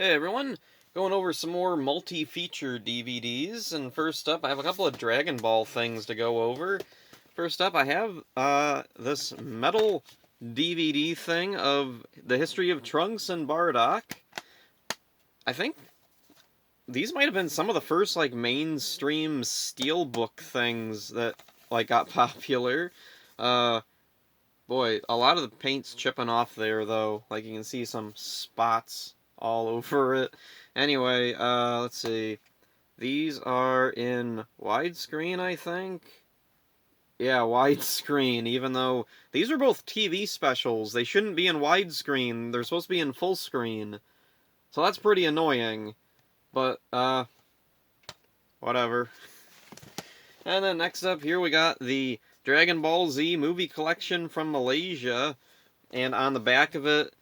Hey everyone, going over some more multi-feature DVDs, and first up I have a couple of Dragon Ball things to go over. First up I have this metal DVD thing of the history of Trunks and Bardock. I think these might have been some of the first like mainstream steelbook things that like got popular. Uh Boy, a lot of the paint's chipping off there though. Like you can see some spots all over it. Anyway, let's see. These are in widescreen, I think. Yeah, widescreen, even though these are both TV specials. They shouldn't be in widescreen. They're supposed to be in full screen. So that's pretty annoying. But, whatever. And then next up here we got the Dragon Ball Z movie collection from Malaysia. And on the back of it,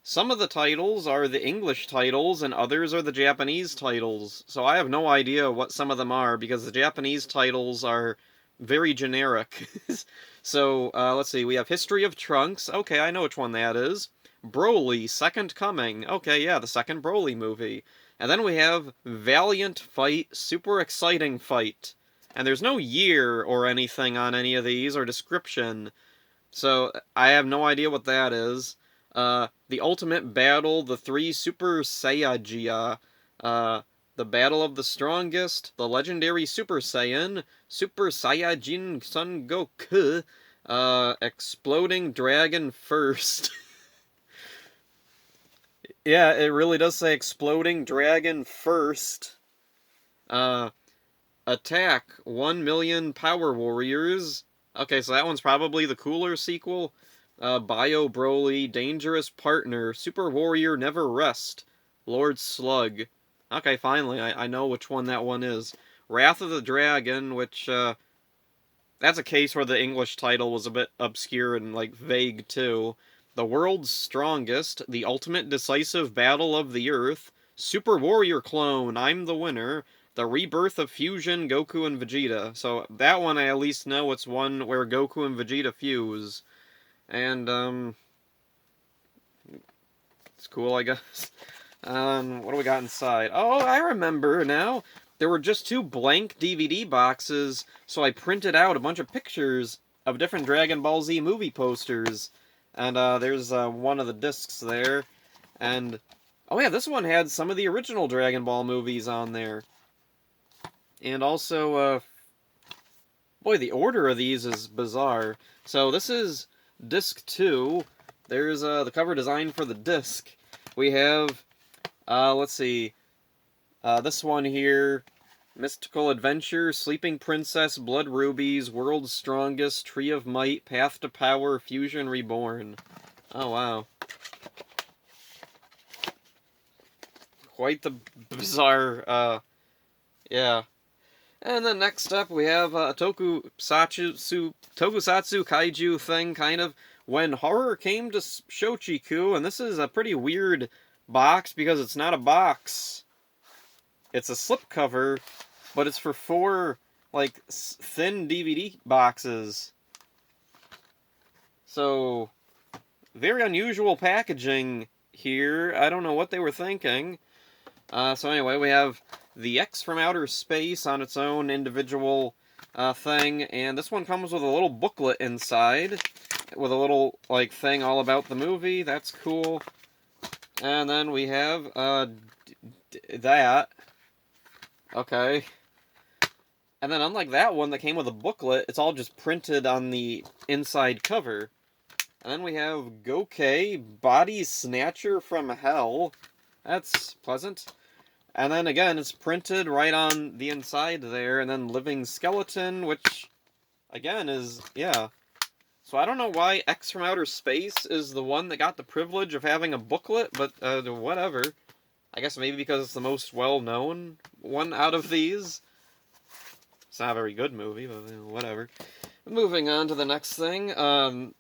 some of the titles are the English titles, and others are the Japanese titles. So I have no idea what some of them are, because the Japanese titles are very generic. So, let's see, we have History of Trunks. Okay, I know which one that is. Broly, Second Coming. Okay, yeah, the second Broly movie. And then we have Valiant Fight, Super Exciting Fight. And there's no year or anything on any of these, or description. So, I have no idea what that is. The Ultimate Battle, the Three Super Saiyajin, the Battle of the Strongest, the Legendary Super Saiyan, Super Saiyajin Son Goku, Exploding Dragon First. Yeah, it really does say Exploding Dragon First. Attack 1 Million Power Warriors. Okay, so that one's probably the cooler sequel. Bio Broly, Dangerous Partner, Super Warrior Never Rest, Lord Slug. Okay, finally, I know which one that one is. Wrath of the Dragon, which, that's a case where the English title was a bit obscure and, like, vague, too. The World's Strongest, The Ultimate Decisive Battle of the Earth, Super Warrior Clone, I'm the Winner, The Rebirth of Fusion, Goku and Vegeta. So that one I at least know it's one where Goku and Vegeta fuse. And, it's cool, I guess. What do we got inside? Oh, I remember now. There were just two blank DVD boxes, so I printed out a bunch of pictures of different Dragon Ball Z movie posters. And, there's, one of the discs there. And, oh yeah, this one had some of the original Dragon Ball movies on there. And also, boy, the order of these is bizarre. So this is disc 2. There's the cover design for the disc. We have, let's see, this one here, Mystical Adventure, Sleeping Princess, Blood Rubies, World's Strongest, Tree of Might, Path to Power, Fusion Reborn. Oh, wow. Quite the bizarre, yeah. And then next up we have a tokusatsu kaiju thing, kind of, when horror came to Shochiku, and this is a pretty weird box because it's not a box. It's a slipcover, but it's for 4, like, thin DVD boxes. So, very unusual packaging here. I don't know what they were thinking. So anyway, we have the X from Outer Space on its own individual thing, and this one comes with a little booklet inside, with a little, like, thing all about the movie. That's cool. And then we have, that. Okay. And then unlike that one that came with a booklet, it's all just printed on the inside cover. And then we have Gokei, Body Snatcher from Hell. That's pleasant. And then again, it's printed right on the inside there, and then Living Skeleton, which, again, is, yeah. So I don't know why X from Outer Space is the one that got the privilege of having a booklet, but, whatever. I guess maybe because it's the most well-known one out of these. It's not a very good movie, but whatever. Moving on to the next thing.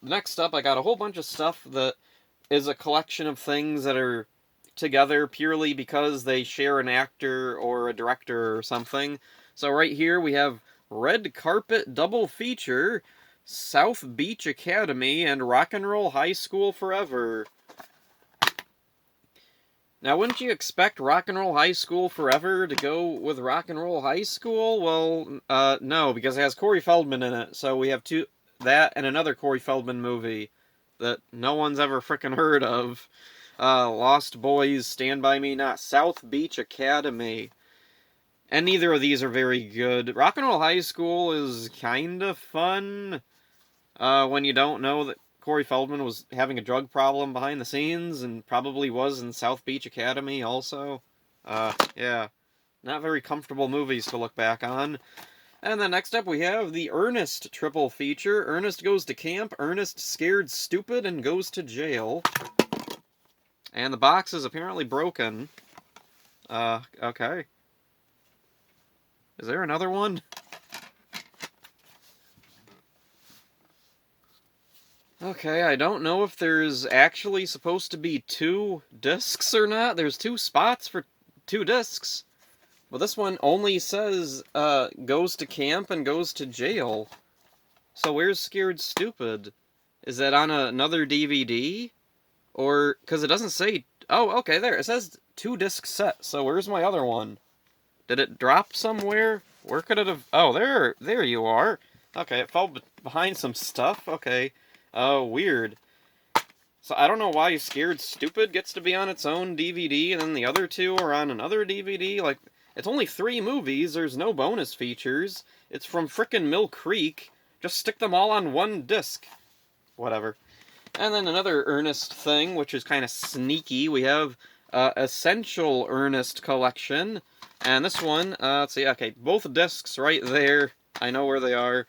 Next up, I got a whole bunch of stuff that is a collection of things that are together purely because they share an actor or a director or something. So right here we have Red Carpet Double Feature, South Beach Academy, and Rock and Roll High School Forever. Now, wouldn't you expect Rock and Roll High School Forever to go with Rock and Roll High School? Well, no, because it has Corey Feldman in it. So we have that and another Corey Feldman movie that no one's ever frickin' heard of. Lost Boys, Stand By Me Not, South Beach Academy. And neither of these are very good. Rock and Roll High School is kind of fun when you don't know that Corey Feldman was having a drug problem behind the scenes and probably was in South Beach Academy also. Yeah. Not very comfortable movies to look back on. And then next up we have the Ernest triple feature. Ernest goes to camp, Ernest scared stupid and goes to jail. And the box is apparently broken. Okay. Is there another one? Okay, I don't know if there's actually supposed to be 2 discs or not. There's 2 spots for 2 discs. But this one only says, goes to camp and goes to jail. So where's Scared Stupid? Is that on another DVD? Or, because it doesn't say... Oh, okay, there. It says 2 disc set. So where's my other one? Did it drop somewhere? Where could it have... Oh, there you are. Okay, it fell behind some stuff. Okay. Oh, weird. So I don't know why Scared Stupid gets to be on its own DVD and then the other 2 are on another DVD. Like, it's only 3 movies. There's no bonus features. It's from frickin' Mill Creek. Just stick them all on 1 disc. Whatever. And then another Ernest thing, which is kind of sneaky. We have Essential Ernest Collection. And this one, let's see, okay, both discs right there. I know where they are.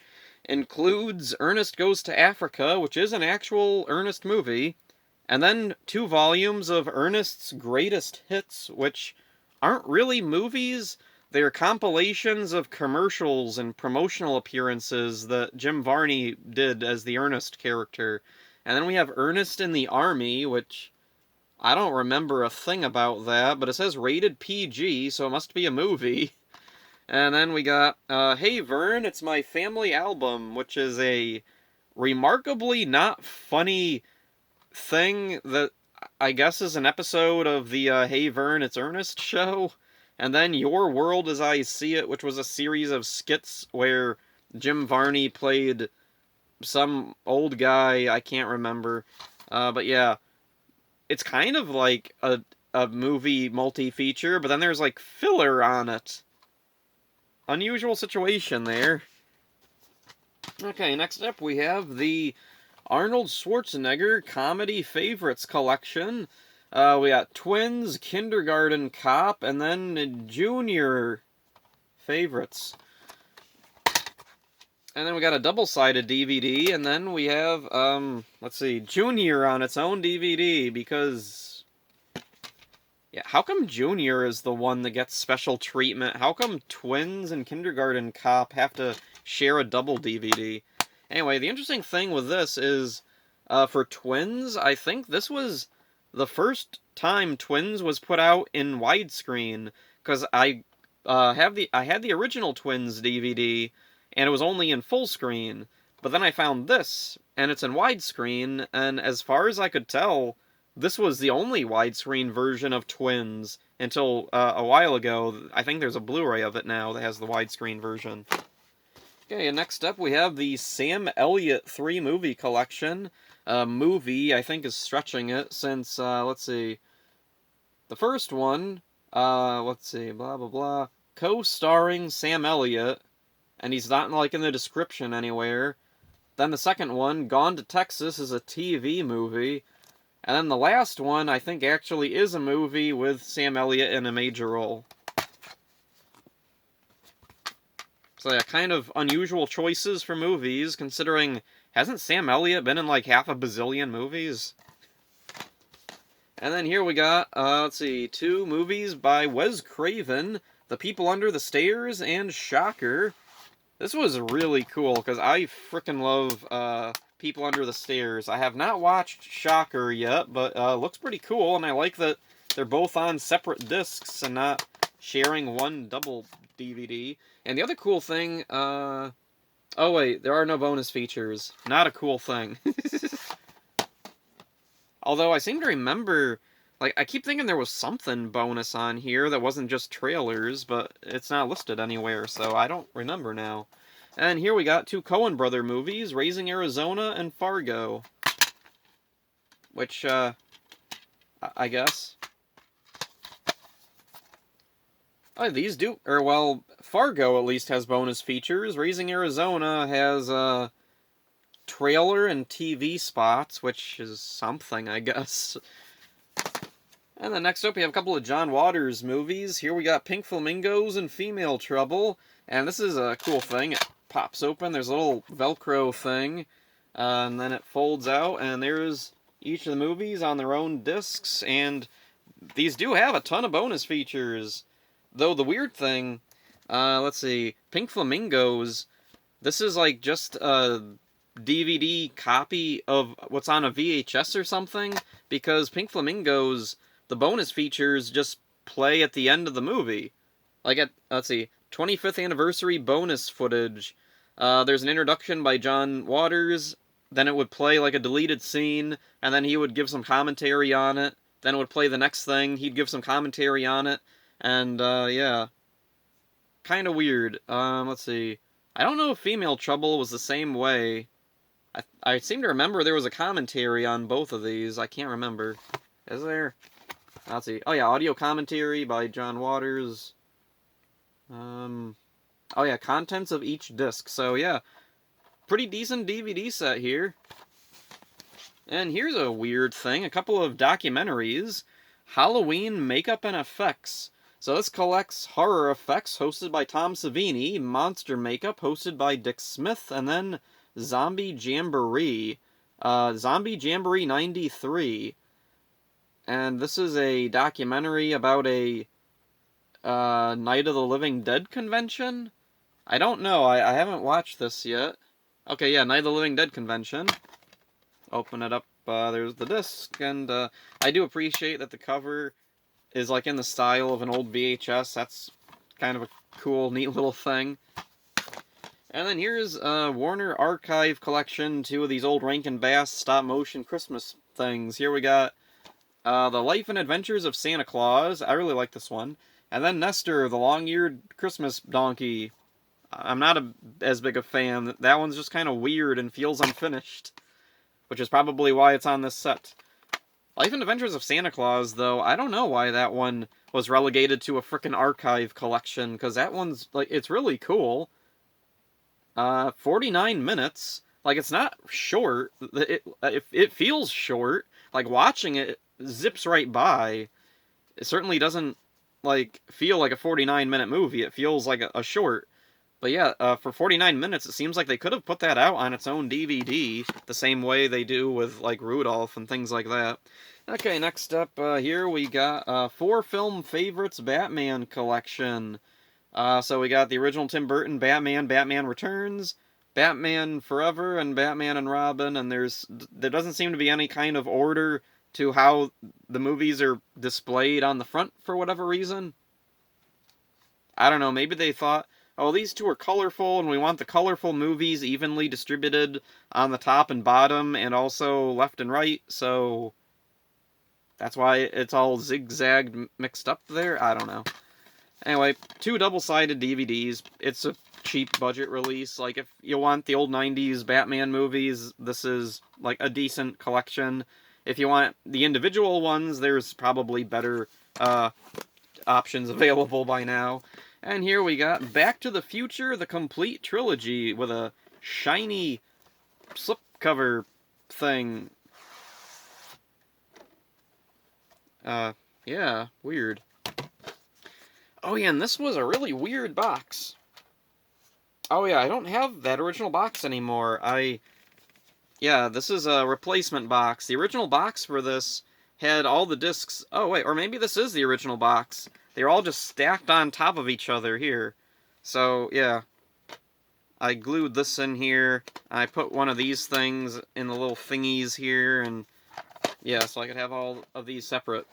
Includes Ernest Goes to Africa, which is an actual Ernest movie, and then 2 volumes of Ernest's Greatest Hits, which aren't really movies. They're compilations of commercials and promotional appearances that Jim Varney did as the Ernest character. And then we have Ernest in the Army, which I don't remember a thing about that, but it says rated PG, so it must be a movie. And then we got, Hey Vern, It's My Family Album, which is a remarkably not funny thing that I guess is an episode of the Hey Vern, It's Ernest show. And then Your World as I See It, which was a series of skits where Jim Varney played some old guy, I can't remember. But yeah, it's kind of like a movie multi-feature, but then there's like filler on it. Unusual situation there. Okay, next up we have the Arnold Schwarzenegger Comedy Favorites Collection. We got Twins, Kindergarten Cop, and then Junior Favorites. And then we got a double-sided DVD, and then we have, let's see, Junior on its own DVD, because... Yeah, how come Junior is the one that gets special treatment? How come Twins and Kindergarten Cop have to share a double DVD? Anyway, the interesting thing with this is, for Twins, I think this was the first time Twins was put out in widescreen, because I had the original Twins DVD, and it was only in full screen, but then I found this, and it's in widescreen, and as far as I could tell, this was the only widescreen version of Twins until a while ago. I think there's a Blu-ray of it now that has the widescreen version. Okay, and next up we have the Sam Elliott 3 movie collection. Movie, I think, is stretching it since, let's see, the first one, let's see, blah, blah, blah, co-starring Sam Elliott, and he's not, like, in the description anywhere. Then the second one, Gone to Texas, is a TV movie. And then the last one, I think, actually is a movie with Sam Elliott in a major role. So yeah, kind of unusual choices for movies, considering, hasn't Sam Elliott been in like half a bazillion movies? And then here we got, let's see, 2 movies by Wes Craven, The People Under the Stairs and Shocker. This was really cool, because I frickin' love, People Under the Stairs. I have not watched Shocker yet, but looks pretty cool, and I like that they're both on separate discs and not sharing one double DVD. And the other cool thing, oh wait, there are no bonus features. Not a cool thing. Although I seem to remember Like, I keep thinking there was something bonus on here that wasn't just trailers, but it's not listed anywhere, so I don't remember now. And here we got two Coen brother movies, Raising Arizona and Fargo. Which, I guess. Oh, these do, or well, Fargo at least has bonus features. Raising Arizona has, trailer and TV spots, which is something, I guess. And then next up, we have a couple of John Waters movies. Here we got Pink Flamingos and Female Trouble. And this is a cool thing. It pops open. There's a little Velcro thing. And then it folds out. And there's each of the movies on their own discs. And these do have a ton of bonus features. Though the weird thing, let's see, Pink Flamingos, this is like just a DVD copy of what's on a VHS or something. Because Pink Flamingos, the bonus features just play at the end of the movie. Like at, let's see, 25th anniversary bonus footage. There's an introduction by John Waters, then it would play like a deleted scene, and then he would give some commentary on it, then it would play the next thing, he'd give some commentary on it, and, yeah. Kinda weird. Let's see. I don't know if Female Trouble was the same way. I seem to remember there was a commentary on both of these. I can't remember. Is there? Let's see. Oh yeah, audio commentary by John Waters. Oh yeah, contents of each disc. So yeah, pretty decent DVD set here. And here's a weird thing. A couple of documentaries. Halloween Makeup and Effects. So this collects horror effects hosted by Tom Savini, monster makeup hosted by Dick Smith, and then Zombie Jamboree. Zombie Jamboree 93. And this is a documentary about a Night of the Living Dead convention? I don't know, I haven't watched this yet. Okay, yeah, Night of the Living Dead convention. Open it up, there's the disc, and I do appreciate that the cover is like in the style of an old VHS. That's kind of a cool, neat little thing. And then here's Warner Archive Collection, two of these old Rankin Bass stop-motion Christmas things. Here we got The Life and Adventures of Santa Claus. I really like this one. And then Nestor, the long-eared Christmas donkey. I'm not as big a fan. That one's just kind of weird and feels unfinished, which is probably why it's on this set. Life and Adventures of Santa Claus, though, I don't know why that one was relegated to a frickin' archive collection, because that one's, like, it's really cool. 49 minutes. Like, it's not short. It feels short. Like, watching it zips right by. It certainly doesn't, like, feel like a 49-minute movie. It feels like a short. But yeah, for 49 minutes, it seems like they could have put that out on its own DVD, the same way they do with, like, Rudolph and things like that. Okay, next up here we got 4 Film Favorites Batman Collection. So we got the original Tim Burton Batman, Batman Returns, Batman Forever, and Batman and Robin, and there doesn't seem to be any kind of order to how the movies are displayed on the front for whatever reason. I don't know, maybe they thought, oh, these two are colorful, and we want the colorful movies evenly distributed on the top and bottom, and also left and right, so that's why it's all zigzagged mixed up there? I don't know. Anyway, 2 double-sided DVDs. It's a cheap budget release. Like, if you want the old 90s Batman movies, this is, like, a decent collection. If you want the individual ones, there's probably better options available by now. And here we got Back to the Future, the complete trilogy, with a shiny slipcover thing. Yeah, weird. Oh yeah, and this was a really weird box. Oh yeah, I don't have that original box anymore. Yeah, this is a replacement box. The original box for this had all the discs. Oh wait, or maybe this is the original box. They're all just stacked on top of each other here. So, yeah. I glued this in here. I put one of these things in the little thingies here, and yeah, so I could have all of these separate.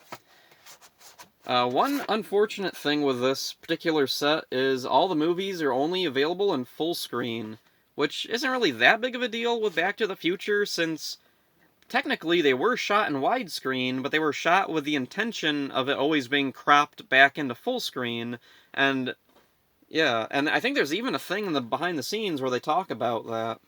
One unfortunate thing with this particular set is all the movies are only available in full screen, which isn't really that big of a deal with Back to the Future, since technically they were shot in widescreen, but they were shot with the intention of it always being cropped back into full screen, and yeah, and I think there's even a thing in the behind the scenes where they talk about that.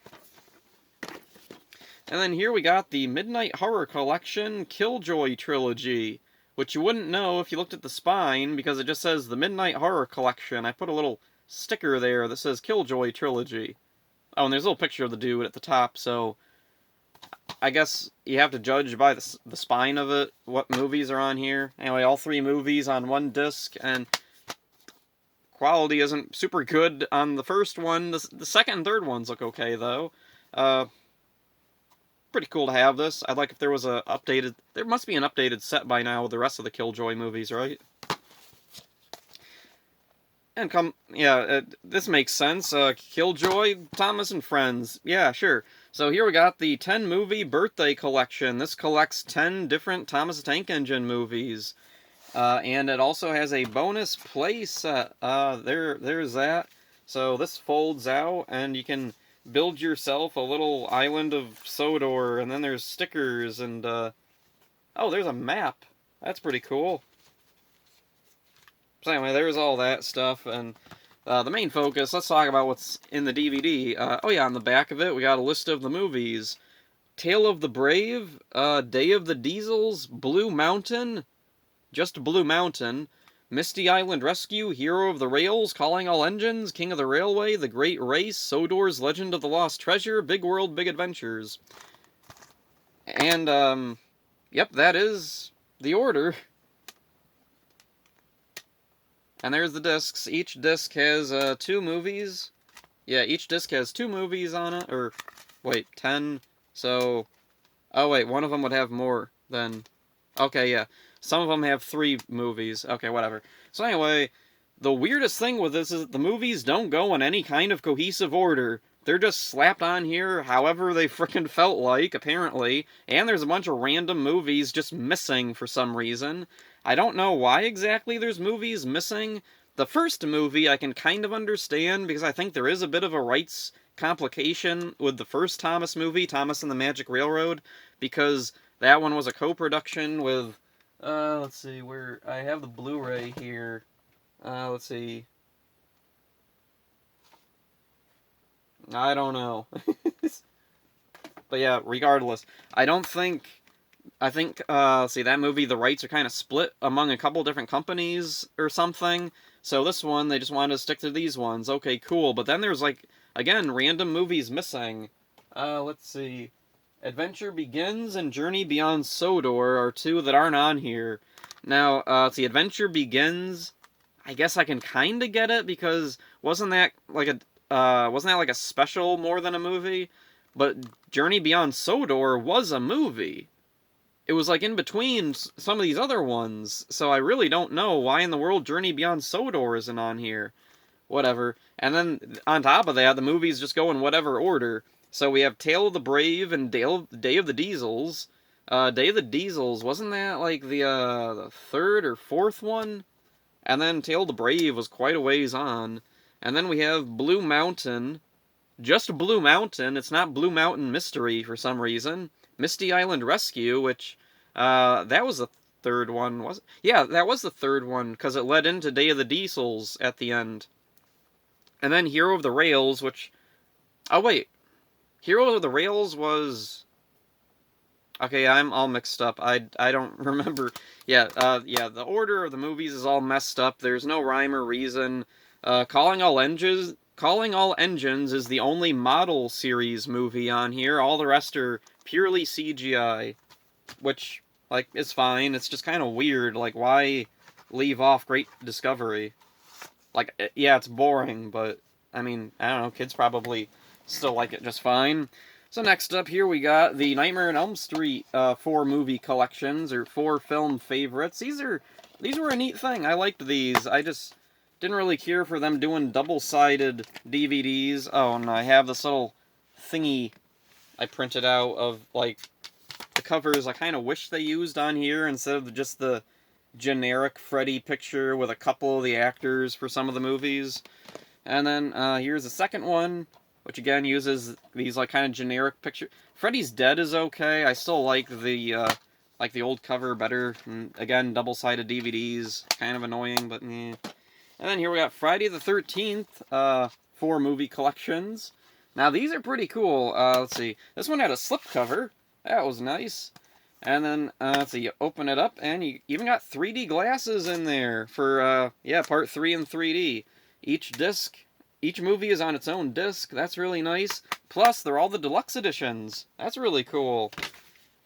And then here we got the Midnight Horror Collection Killjoy Trilogy, which you wouldn't know if you looked at the spine, because it just says the Midnight Horror Collection. I put a little sticker there that says Killjoy Trilogy. Oh, and there's a little picture of the dude at the top, so I guess you have to judge by the spine of it what movies are on here. Anyway, all 3 movies on one disc, and quality isn't super good on the first one. The second and third ones look okay, though. Pretty cool to have this. I'd like if there was a updated... There must be an updated set by now with the rest of the Killjoy movies, right? And this makes sense. Killjoy, Thomas and Friends. Yeah, sure. So here we got the 10 movie birthday collection. This collects 10 different Thomas the Tank Engine movies. And it also has a bonus play set. There's that. So this folds out, and you can build yourself a little island of Sodor, and then there's stickers, and, oh, there's a map. That's pretty cool. So anyway, there's all that stuff, and the main focus, let's talk about what's in the DVD. Oh yeah, on the back of it, we got a list of the movies. Tale of the Brave, Day of the Diesels, Blue Mountain, just Blue Mountain, Misty Island Rescue, Hero of the Rails, Calling All Engines, King of the Railway, The Great Race, Sodor's Legend of the Lost Treasure, Big World, Big Adventures. And, yep, that is the order. And there's the discs. Each disc has 2 movies. Yeah, each disc has 2 movies on it. Or, wait, 10. So, oh wait, one of them would have more than... Okay, yeah. Some of them have 3 movies. Okay, whatever. So anyway, the weirdest thing with this is that the movies don't go in any kind of cohesive order. They're just slapped on here however they frickin' felt like, apparently. And there's a bunch of random movies just missing for some reason. I don't know why exactly there's movies missing. The first movie I can kind of understand, because I think there is a bit of a rights complication with the first Thomas movie, Thomas and the Magic Railroad, because that one was a co-production with, let's see, where, I have the Blu-ray here, let's see, I don't know, but yeah, regardless, I think, let's see, that movie, the rights are kind of split among a couple different companies or something, so this one, they just wanted to stick to these ones, okay, cool, but then there's, like, again, random movies missing, let's see, Adventure Begins and Journey Beyond Sodor are 2 that aren't on here. Now, let's see, Adventure Begins, I guess I can kind of get it, because wasn't that like a special more than a movie? But Journey Beyond Sodor was a movie. It was like in between some of these other ones, so I really don't know why in the world Journey Beyond Sodor isn't on here. Whatever. And then, on top of that, the movies just go in whatever order. So we have Tale of the Brave and Day of the Diesels. Day of the Diesels, wasn't that like the 3rd or 4th one? And then Tale of the Brave was quite a ways on. And then we have Blue Mountain. Just Blue Mountain. It's not Blue Mountain Mystery for some reason. Misty Island Rescue, which, that was the 3rd one, was it? Yeah, that was the 3rd one, because it led into Day of the Diesels at the end. And then Hero of the Rails, which... Oh, wait. Hero of the Rails was... Okay, I'm all mixed up. I don't remember. Yeah, the order of the movies is all messed up. There's no rhyme or reason. Calling All Engines is the only model series movie on here. All the rest are purely CGI, which, like, is fine. It's just kind of weird. Like, why leave off Great Discovery? Like, yeah, it's boring, but, I mean, I don't know, kids probably still like it just fine. So next up here we got the Nightmare on Elm Street 4 movie collections, or 4 film favorites. These were a neat thing. I liked these. I just didn't really care for them doing double-sided DVDs. Oh, and I have this little thingy I printed out of, like, the covers I kind of wish they used on here instead of just the generic Freddy picture with a couple of the actors for some of the movies. And then here's the second one. which again uses these like kind of generic picture. Freddy's Dead is okay. I still like the old cover better. And again, double-sided DVDs, kind of annoying, but eh. And then here we got Friday the 13th, 4 movie collections. Now these are pretty cool. Let's see. This one had a slipcover. That was nice. And then, let's see, you open it up, and you even got 3D glasses in there for, yeah, part 3 in 3D. Each movie is on its own disc. That's really nice. Plus, they're all the deluxe editions. That's really cool.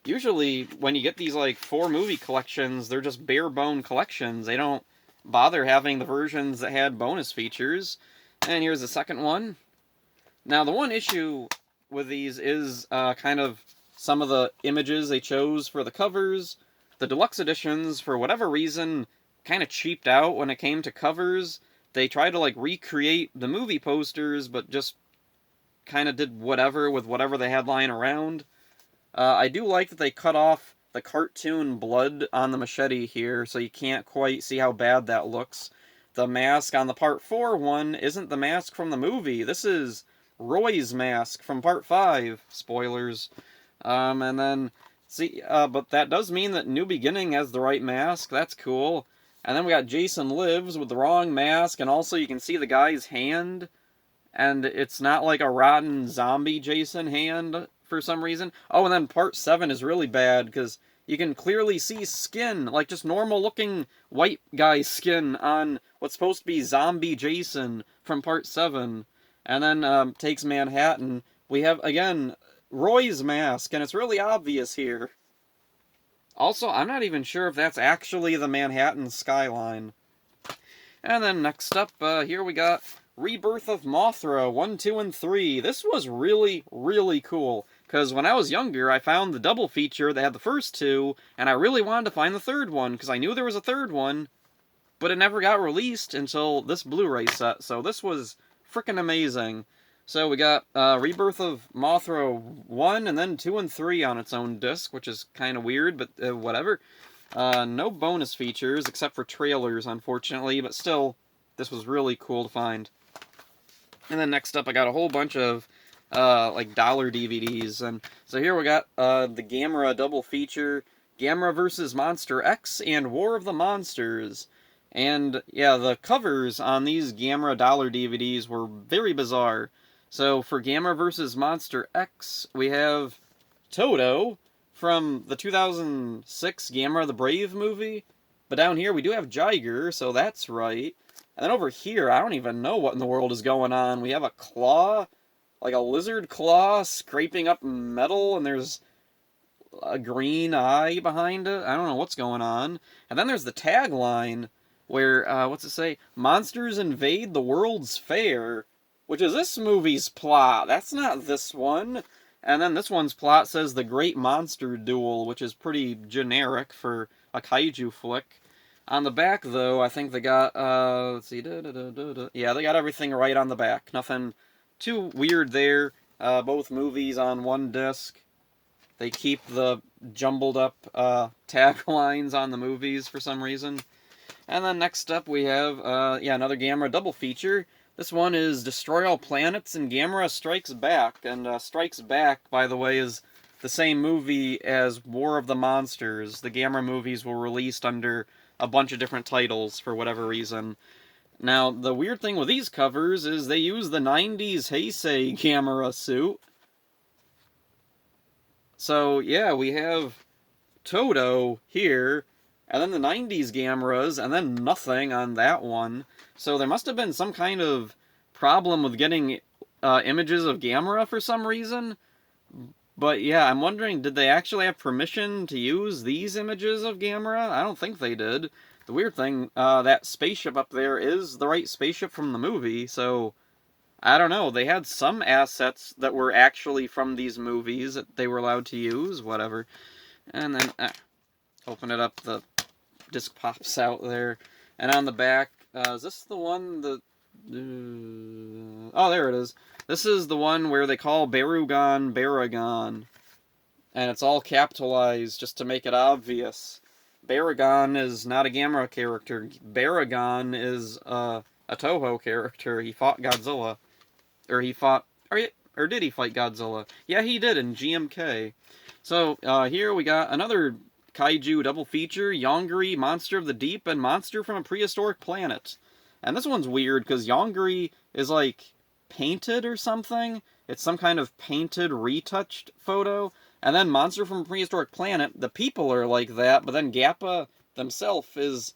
Usually, when you get these, like, 4 movie collections, they're just bare-bone collections. They don't bother having the versions that had bonus features. And here's the second one. Now, the one issue with these is, kind of some of the images they chose for the covers. The deluxe editions, for whatever reason, kind of cheaped out when it came to covers. They tried to, like, recreate the movie posters, but just kind of did whatever with whatever they had lying around. I do like that they cut off the cartoon blood on the machete here, so you can't quite see how bad that looks. The mask on the Part 4 one isn't the mask from the movie. This is Roy's mask from Part 5. Spoilers. And then, see, but that does mean that New Beginning has the right mask. That's cool. And then we got Jason Lives with the wrong mask, and also you can see the guy's hand, and it's not like a rotten zombie Jason hand for some reason. Oh, and then Part 7 is really bad, because you can clearly see skin, like just normal-looking white guy skin on what's supposed to be zombie Jason from Part 7. And then, Takes Manhattan. We have, again, Roy's mask, and it's really obvious here. Also, I'm not even sure if that's actually the Manhattan skyline. And then next up, here we got Rebirth of Mothra 1, 2, and 3. This was really, really cool, because when I was younger, I found the double feature that had the first 2, and I really wanted to find the third one, because I knew there was a third one, but it never got released until this Blu-ray set, so this was freaking amazing. So we got Rebirth of Mothra 1, and then 2 and 3 on its own disc, which is kind of weird, but whatever. No bonus features, except for trailers, unfortunately, but still, this was really cool to find. And then next up, I got a whole bunch of, like, dollar DVDs, and so here we got the Gamera double feature, Gamera vs. Monster X and War of the Monsters. And, yeah, the covers on these Gamera dollar DVDs were very bizarre. So, for Gamera vs. Monster X, we have Toto from the 2006 Gamera the Brave movie. But down here, we do have Jiger, so that's right. And then over here, I don't even know what in the world is going on. We have a claw, like a lizard claw, scraping up metal, and there's a green eye behind it. I don't know what's going on. And then there's the tagline, where, what's it say? Monsters invade the World's Fair. Which is this movie's plot. That's not this one. And then this one's plot says The Great Monster Duel, which is pretty generic for a kaiju flick. On the back, though, I think they got, let's see, yeah, they got everything right on the back. Nothing too weird there. Both movies on one disc. They keep the jumbled up, taglines on the movies for some reason. And then next up we have, yeah, another Gamera double feature. This one is Destroy All Planets and Gamera Strikes Back. And Strikes Back, by the way, is the same movie as War of the Monsters. The Gamera movies were released under a bunch of different titles for whatever reason. Now, the weird thing with these covers is they use the 90s Heisei Gamera suit. So, yeah, we have Toto here, and then the 90s Gameras, and then nothing on that one. So there must have been some kind of problem with getting images of Gamera for some reason. But yeah, I'm wondering, did they actually have permission to use these images of Gamera? I don't think they did. The weird thing, that spaceship up there is the right spaceship from the movie, so I don't know. They had some assets that were actually from these movies that they were allowed to use, whatever. And then, open it up, the disc pops out there. And on the back, is this the one that... oh, there it is. This is the one where they call Barugon Baragon. And it's all capitalized just to make it obvious. Baragon is not a Gamera character. Baragon is a Toho character. He fought Godzilla. Or he fought... Or did he fight Godzilla? Yeah, he did in GMK. So, here we got another kaiju double feature, Yongari, Monster of the Deep, and Monster from a Prehistoric Planet. And this one's weird, because Yongari is, like, painted or something. It's some kind of painted, retouched photo. And then Monster from a Prehistoric Planet, the people are like that, but then Gappa themselves is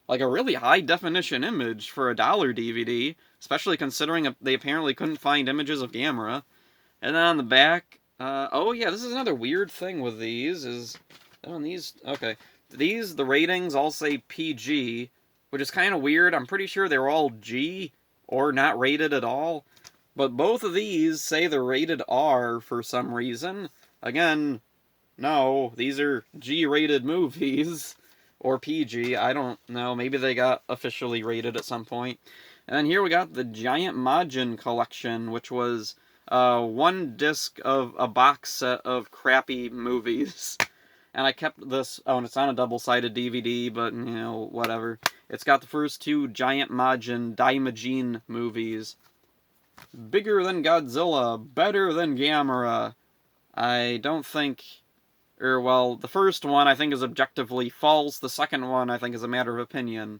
like a really high-definition image for a $1 DVD, especially considering they apparently couldn't find images of Gamera. And then on the back, oh yeah, this is another weird thing with these, is, on these, okay, the ratings all say PG, which is kind of weird. I'm pretty sure they're all G, or not rated at all, but both of these say they're rated R for some reason. Again, no, these are G-rated movies, or PG, I don't know, maybe they got officially rated at some point. And then here we got the Giant Majin Collection, which was one disc of a box set of crappy movies. And I kept this, oh, and it's on a double-sided DVD, but, you know, whatever. It's got the first 2 Giant Majin Daimajin movies. Bigger than Godzilla, better than Gamera. I don't think, well, the first one I think is objectively false, the second one I think is a matter of opinion.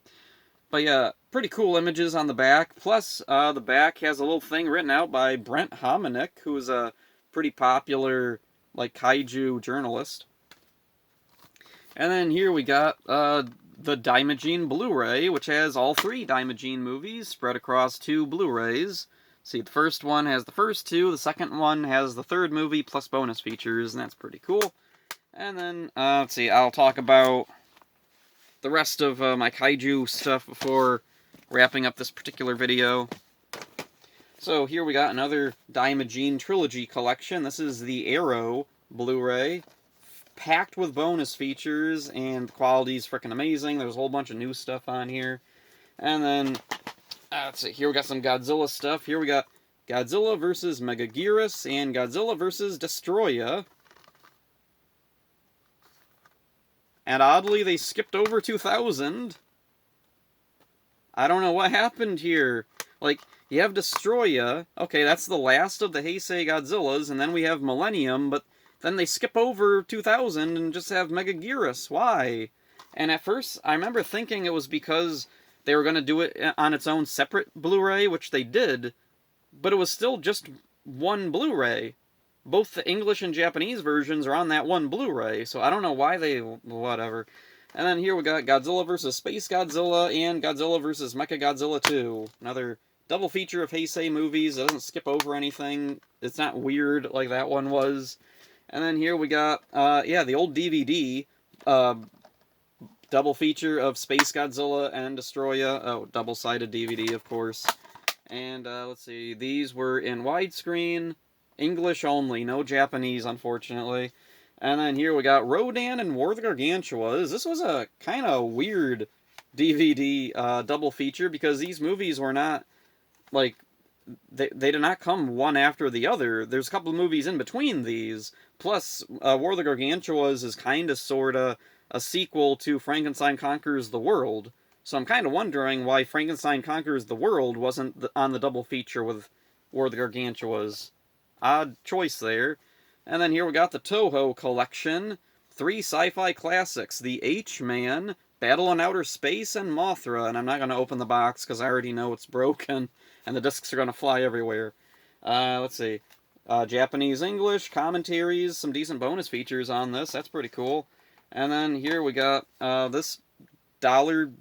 But yeah, pretty cool images on the back. Plus, the back has a little thing written out by Brent Hominick, who is a pretty popular, like, kaiju journalist. And then here we got the Daimajin Blu-ray, which has all 3 Daimajin movies spread across 2 Blu-rays. See, the first one has the first 2, the second one has the 3rd movie plus bonus features, and that's pretty cool. And then, let's see, I'll talk about the rest of my kaiju stuff before wrapping up this particular video. So here we got another Daimajin Trilogy collection. This is the Arrow Blu-ray, packed with bonus features, and the quality's freaking amazing. There's a whole bunch of new stuff on here. And then, let's see, here we got some Godzilla stuff. Here we got Godzilla vs. Megaguirus and Godzilla vs. Destroya. And oddly, they skipped over 2000. I don't know what happened here. Like, you have Destroya. Okay, that's the last of the Heisei Godzillas. And then we have Millennium, but then they skip over 2000 and just have Megaguirus. Why? And at first, I remember thinking it was because they were going to do it on its own separate Blu-ray, which they did. But it was still just one Blu-ray. Both the English and Japanese versions are on that one Blu-ray, so I don't know why they... whatever. And then here we got Godzilla vs. Space Godzilla and Godzilla vs. Mechagodzilla 2. Another double feature of Heisei movies. It doesn't skip over anything. It's not weird like that one was. And then here we got, yeah, the old DVD, double feature of Space Godzilla and Destroya. Oh, double-sided DVD, of course. And, let's see, these were in widescreen... English only, no Japanese, unfortunately. And then here we got Rodan and War of the Gargantuas. This was a kind of weird DVD double feature, because these movies were not, like, they did not come one after the other. There's a couple of movies in between these. Plus, War of the Gargantuas is kind of, sort of, a sequel to Frankenstein Conquers the World. So I'm kind of wondering why Frankenstein Conquers the World wasn't on the double feature with War of the Gargantuas. Odd choice there. And then here we got the Toho collection. 3 sci-fi classics. The H-Man, Battle in Outer Space, and Mothra. And I'm not going to open the box because I already know it's broken. And the discs are going to fly everywhere. Let's see. Japanese, English, commentaries, some decent bonus features on this. That's pretty cool. And then here we got this $1,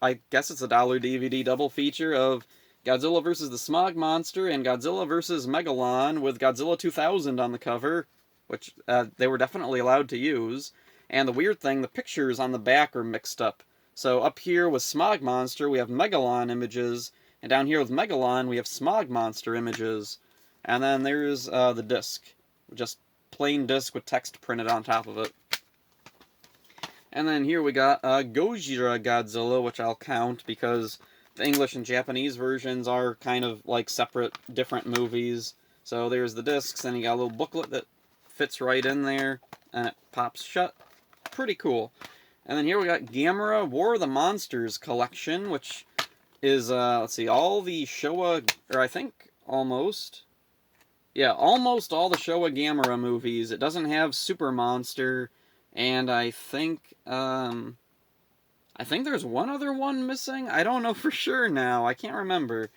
I guess it's a $1 DVD double feature of Godzilla vs. the Smog Monster and Godzilla vs. Megalon with Godzilla 2000 on the cover, which they were definitely allowed to use. And the weird thing, the pictures on the back are mixed up. So up here with Smog Monster, we have Megalon images, and down here with Megalon, we have Smog Monster images. And then there's the disc, just plain disc with text printed on top of it. And then here we got Gojira Godzilla, which I'll count because the English and Japanese versions are kind of like separate, different movies. So there's the discs, and you got a little booklet that fits right in there, and it pops shut. Pretty cool. And then here we got Gamera War of the Monsters collection, which is, let's see, all the Showa, or I think almost, Yeah, almost all the Showa Gamera movies. It doesn't have Super Monster, and I think there's one other one missing. I don't know for sure now. I can't remember.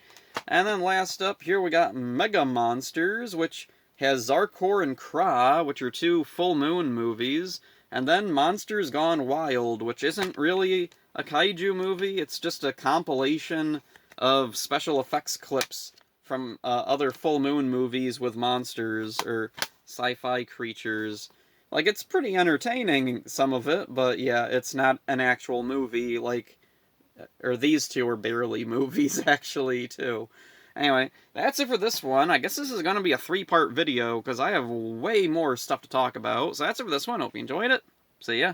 And then last up here we got Mega Monsters, which has Zarkor and Kra, which are two Full Moon movies. And then Monsters Gone Wild, which isn't really a kaiju movie. It's just a compilation of special effects clips from other Full Moon movies with monsters or sci-fi creatures. Like, it's pretty entertaining, some of it, but yeah, it's not an actual movie, like, or these two are barely movies, actually, too. Anyway, that's it for this one. I guess this is going to be a 3-part video, because I have way more stuff to talk about. So that's it for this one. Hope you enjoyed it. See ya.